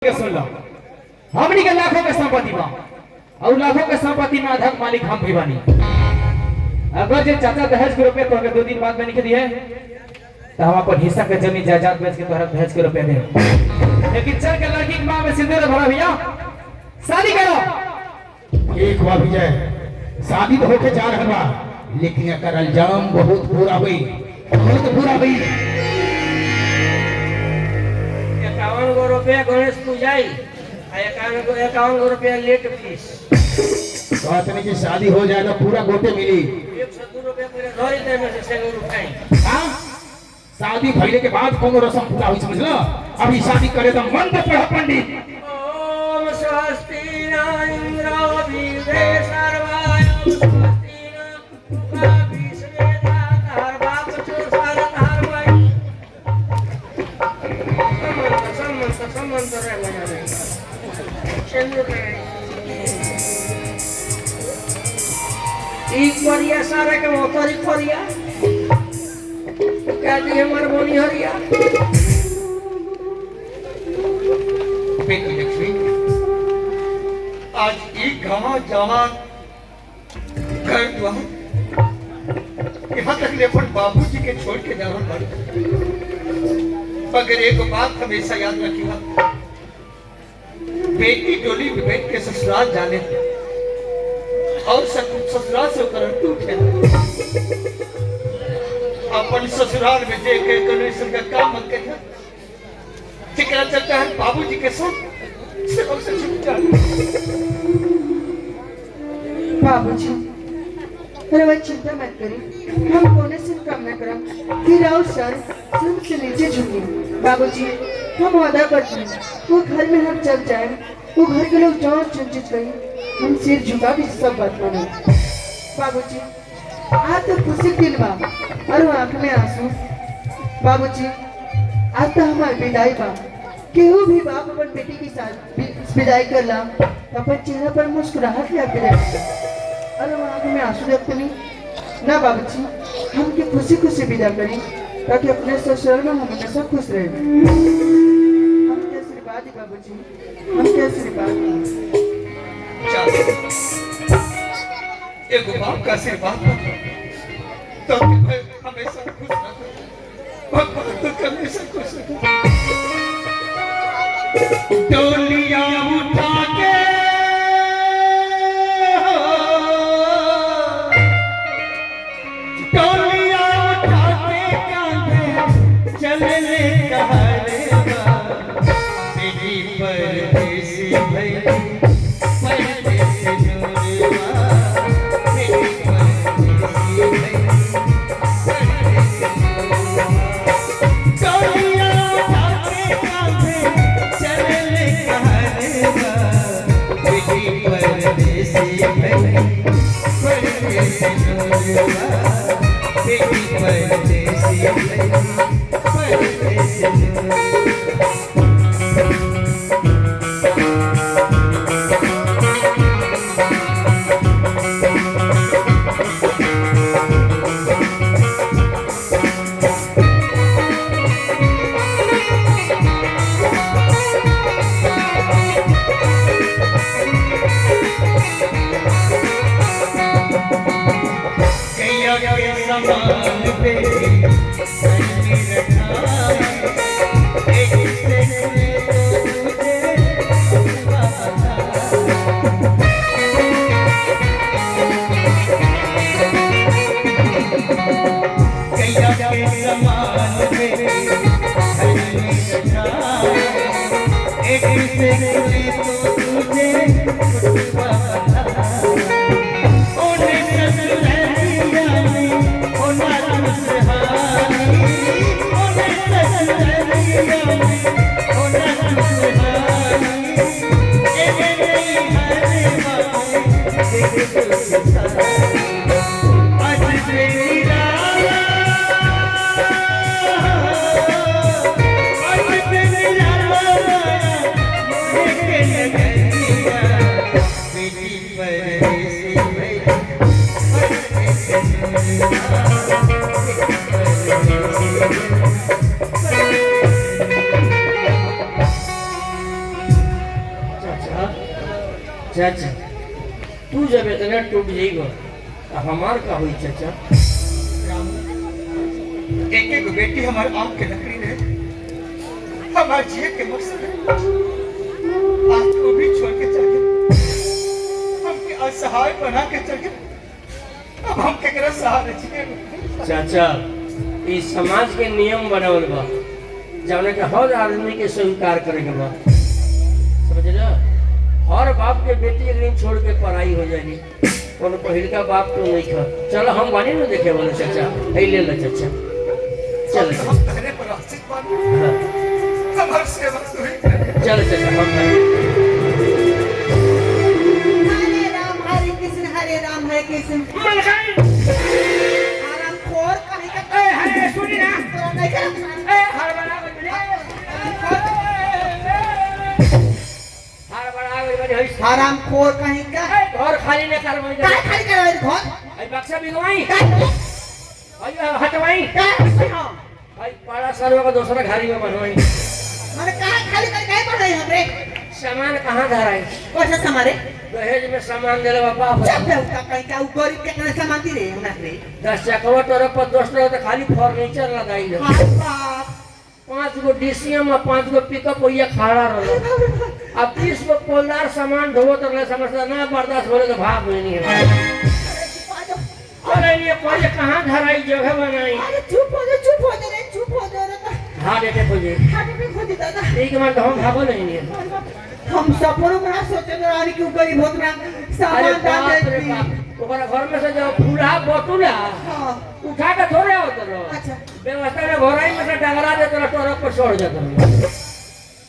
के सुन लो। हमनी के लाखों के संपत्ति बा और लाखों के संपत्ति में आधा मालिक हम भी बानी। अगर जे चाचा दहेज के रुपए तोहके 2 दिन बाद में लिख दिए तो हम अपन हिस्सा के जमीन जायदाद बेच के तोहरा दहेज के रुपए दे। लेकिन चल के लड़की की मां में सिंदूर भरा भैया शादी करो। एक बा विजय शादी तो होके जा रहल बा लेकिन एकर अंजाम बहुत बुरा हुई, बहुत बुरा हुई। 51 गो रुपया गणेश पूजाई 51 रुपया लेट फीस। कहते कि शादी हो जाए तो पूरा गोटे मिली। 102 रुपया पूरे घर ही में से सेंगूर उठाई। हां शादी भइले के बाद कोनो रस्म पूरा होई समझ लो। अभी शादी करे तो मंत्र पढ़ पंडित। ओम स्वस्ति न इंद्रो विदे सर्वाय स्वस्ति न काभिस्वेदा तार बाप चो सार तार भाई सम्मत रे मजा सेंगूर एक परिया सारे के मोतरी परिया क्या दी हमार बोनी हरिया बेटी लक्ष्मी आज एक गाँव जवान घर द्वार यहाँ तक ले अपन बाबूजी के छोड़ के जा रहा मगर एक बात हमेशा याद रखिएगा, बेटी डोली में बैठ के ससुराल जाने और ससुराल से उतर टूटे अपन ससुराल में जे के गणेशन का काम मन के जिक्र चलता है बाबूजी के साथ सिर्फ से छूट जाए। बाबूजी रवा चिंता मत करिए, हम कोने से काम न करम फिर और सर सबसे नीचे झुके। बाबूजी हम वादा करते हैं वो घर में हम चल जाए, वो घर के लोग जो चुन गए हम सिर झुका भी सब बात माने। बाबूजी आज तो खुशी दिल बा और आंख में आंसू। बाबूजी आज तो हमारी विदाई बा, केहू भी बाप अपन बेटी के साथ विदाई करला अपन चेहरा पर मुस्कुराहट लेके रहता और हम आंख में आंसू देखते नहीं ना। बाबूजी हम के खुशी खुशी विदा करी ताकि अपने ससुराल में हम हमेशा खुश रहे। हम के आशीर्वाद दी बाबूजी, हम के आशीर्वाद दी। एक बाप का आशीर्वाद तो हमेशा खुश रहो, भगवान तो हमेशा खुश रहो। डोलियां उठा के डोलियां उठा के कांधे चलने कहरेगा बेटी परदेसी भई चाचा तू जब इतना टूट जाइबो तो हमार का हुई चाचा? एक एक बेटी हमारे आंख के लकड़ी रहे, हमारे जिए के मकसद है। आज को भी छोड़ के चल गए, हमके असहाय बना के चल गए। अब हम केकरा सहारे जिए? चाचा इस समाज के नियम बनावल बा जौने के हर आदमी के स्वीकार करे के बा, समझ लो। हर बाप के बेटी एक दिन छोड़ के पढ़ाई हो जाएगी, कोनो पहिलका बाप तो नहीं खा। चलो हम बनी ना देखे वाले चाचा, ले लो चाचा, चल हम पहले पर आशिक बानी, हमारे सेवा तो ही करे। चल चाचा हम हरे कृष्ण हरे राम हरे कृष्ण। आराम खोर कहीं का है सुनी ना तो नहीं करना। हर बड़ा आराम खोर कहीं का घर खाली नहीं करवाई काय खाली करवाई घर आई बक्सा बिगवाई काय आई हटवाई काय हां आई पाड़ा सर्व का दूसरा घारी में बनवाई। माने काय खाली कर काय बनाई हमरे सामान कहाँ धराई? कैसे समारे दहेज में सामान देले बापा जब बेटा कहीं का गरीब के कने सामान दी रे हमरा रे 10 चकवा तोरे पर 10 तो खाली फर्नीचर लगाई ले। हां बाप 5 गो डीसीएम और 5 गो पिकअप होइए खड़ा रहो। अब 30 गो पोलदार सामान ढोवत रहे, समझता ना बर्दाश्त होले तो भाग नहीं है। चले लिए पहले कहाँ धराई जगह बनाई। अरे चुप हो जा रे चुप हो जा रे हाँ देखे खोजे हाथ में खोदी दादा ठीक है, तो हम भागो नहीं है। हम सपनों में ना सोचे तो रानी क्यों गरीब होत ना अरे सामान बाप डाल रे देती। बाप, ओकरा घर में से जो फूला बटुला हां उठा के थोड़े होत रहो। अच्छा व्यवस्था में घोराई में से डगरा देत रहो, टोरक पर छोड़ जात रहो,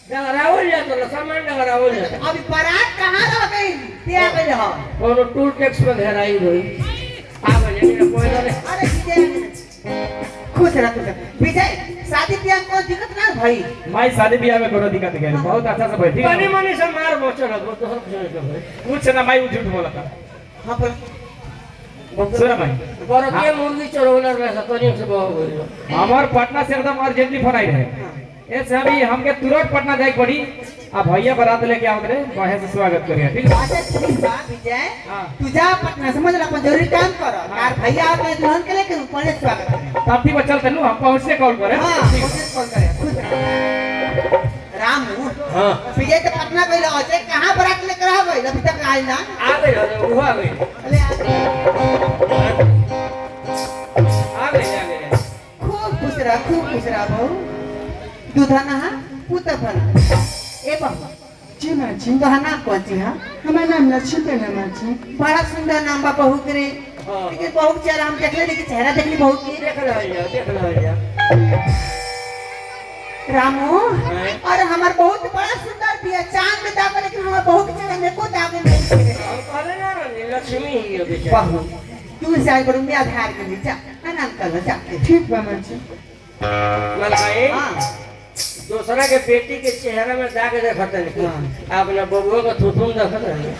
डगरावल जात रहो, सामान डगरावल जात। अभी बारात कहाँ रह गई ते आ गई हो कोनो टूल टैक्स में घेराई हुई आ गए लेकिन कोई नहीं। अरे विजय खुश रह तू विजय शादी ब्याह में कोई दिक्कत ना भाई माई शादी ब्याह में कोनो दिक्कत नहीं है, बहुत अच्छा से बैठी पानी मानी से मार बोचल हो तो हम सुन के भाई कुछ ना माई झूठ बोला था। हां पर सुना भाई बरकिया मुर्गी चढ़ोलर में से तोरी से बहुत गई। हमार पटना से एकदम अर्जेंटली फोन आई रहे, ऐसे अभी हमके तुरंत पटना जाए पड़ी। अब भैया बारात लेके आओ रे, वहां से स्वागत करिए ठीक है। अच्छा ठीक बा विजय हाँ। तू जा पटना समझ ला अपन जरूरी काम कर कार भैया आपने दुल्हन के लेके ऊपर स्वागत कर। तब ठीक चल तनु हम पहुंच से कॉल करे। हां कोशिश कॉल करे खुश रह रामू हां विजय तो पटना गइल अजय कहां बारात लेकर आ गइल अभी तक आइल ना आ गई हो वो आ गई अरे आ गई खूब खुश रह बहू दूधना हा पुत्र भला ए बहू जी माँ जी तो नाम कौन सी हाँ हमारा नाम लक्ष्मी है माँ जी। बड़ा सुंदर नाम बा बहू के रे हाँ। लेकिन बहू के चेहरा हम देखले लेकिन चेहरा देखली बहू की देख रहा जा रामू हैं? और हमार बहुत बड़ा सुंदर भी है चांद में दाग लेकिन हमार बहू के चेहरा में को दाग नहीं है हम कहले ना लक्ष्मी ही है बेचारा। बहू तू से करूँ मैं आधार के लिए जा आराम कर लो जा ठीक बा माँ जी। मलकाई हाँ दूसरा के बेटी के चेहरा में दाग देखत नहीं अपना बबुआ का थुथुन देखत नहीं।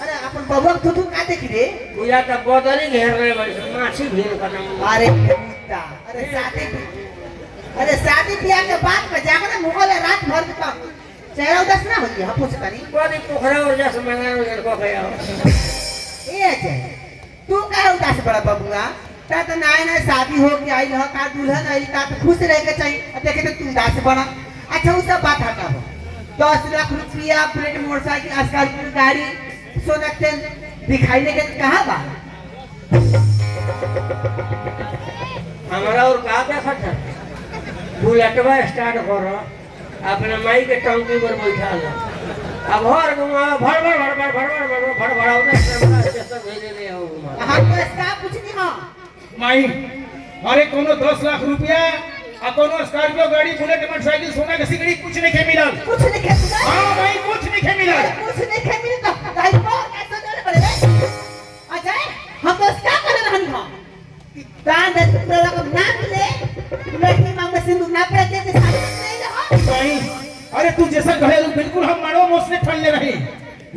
अरे अपन बबुआ के थुथु का देख रे बुझा तब बदली घेर रहे बड़ी माछी भीड़ खत्म। अरे कुत्ता अरे शादी ब्याह के बाद में जाकर मुगल रात भर तक चेहरा उदास ना होगी हम पूछ करी बड़ी पोखरा और जैसे मैदान में को गया ए जय तू का उदास बड़ा बबुआ ता तो नाय ना शादी हो के आई ह का दुल्हन आई ता तो खुश रह के चाहिए देखे तो तू उदास बना। अच्छा वो सब बात हटा हो 10 लाख रुपया प्लेट मोटरसाइकिल स्कॉर्पियो गाड़ी सोना चेन दिखाई लेके कहां बा हमारा और का देखत है बुलेटवा स्टार्ट करो अपने माई के टंकी पर बैठा लो अब हर घुमा भर भड़ाओ स्टेशन भेजे ले आओ घुमा हम तो इसका पूछनी हां माई अरे कोनो 10 लाख रुपया आ कोनो स्कॉर्पियो गाड़ी बुलेट मोटरसाइकिल सोना के सिकड़ी कुछ नहीं के मिलल। कुछ नहीं खेल हां भाई कुछ नहीं के मिलल। कुछ नहीं खेल मिल तो गाड़ी पर कैसे चले पड़े अजय हम तो इसका कर रहन हां दान दे तेरा को नाम ले लड़की मांग में सिंदूर ना पड़े दे शादी नहीं रहा नहीं अरे तू जैसा कहे बिल्कुल हम मारो मोसले ठन ले रही,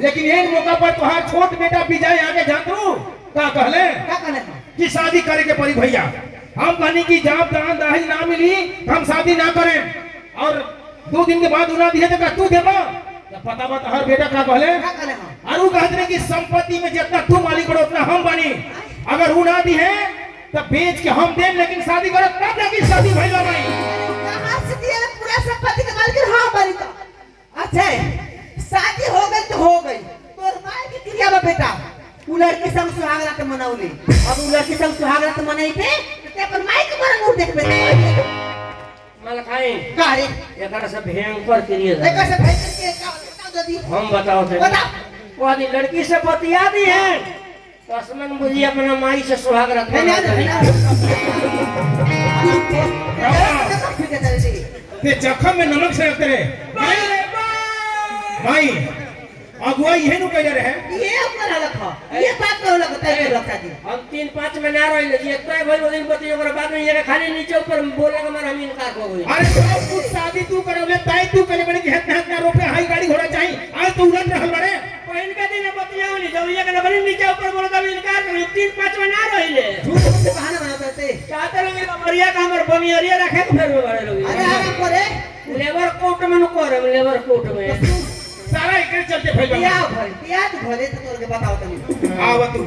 लेकिन एक मौका पर तुहार छोट बेटा विजय आगे जानू का कहले क्या कहले कि शादी करे के परी भैया। हम कहनी कि जब दान दहेज ना मिली हम शादी ना करें और 2 दिन के बाद उना दिए तो तू देबा तो पता बता हर बेटा का कहले का कहले हम और कहते रहे कि संपत्ति में जितना तू मालिक बड़ो उतना हम बनी। अगर वो ना दी है तो बेच के हम दें, लेकिन शादी करो तब जाके शादी भइल भाई। कहां से दिया पूरा संपत्ति के मालिक हां बनी तो अच्छा शादी हो गई तो हो गई। तोर माई के क्रिया बा बेटा उ लड़की संग सुहाग रात मनाउली। अब उ लड़की संग सुहाग रात मनाई पे ते पर माई के मरन मुंह देखबे मलखाई का रे एकरा से भयंकर क्रिया एक से भाई के का बता ददी हम बताओ थे बता वो आदमी लड़की से बतिया दी है तो असमन बुझी अपना माई से सुहाग रात नहीं ते जखम में नमक से रखते रहे माई अगुआ यही नु कह रहे ये ऊपर रखा ये बात तो लगता है रखा जी हम 3-5 में ना रही ये तय भाई वो दिन बतियो ओकरा बाद में ये खाली नीचे ऊपर बोले के मार हम इनकार हो गई। अरे सब कुछ शादी तू करवले ताई तू करे बड़े कि हतना रुपए हाई गाड़ी घोड़ा चाहिए आज तू उलट रहल बड़े पहिल का दिन बतियाओ नहीं जब ये के बड़ी नीचे ऊपर बोले तब इनकार कर 3-5 में ना रही ले झूठ से बहाना बनाते चाहते लोग बमरिया का हमर बमियरिया रखे के फिर बड़े लोग अरे आराम करे लेबर कोर्ट में न करे लेबर कोर्ट में सारा एकरे चलते फैल पिया भरे तो तोर के बताओ तनी आव तू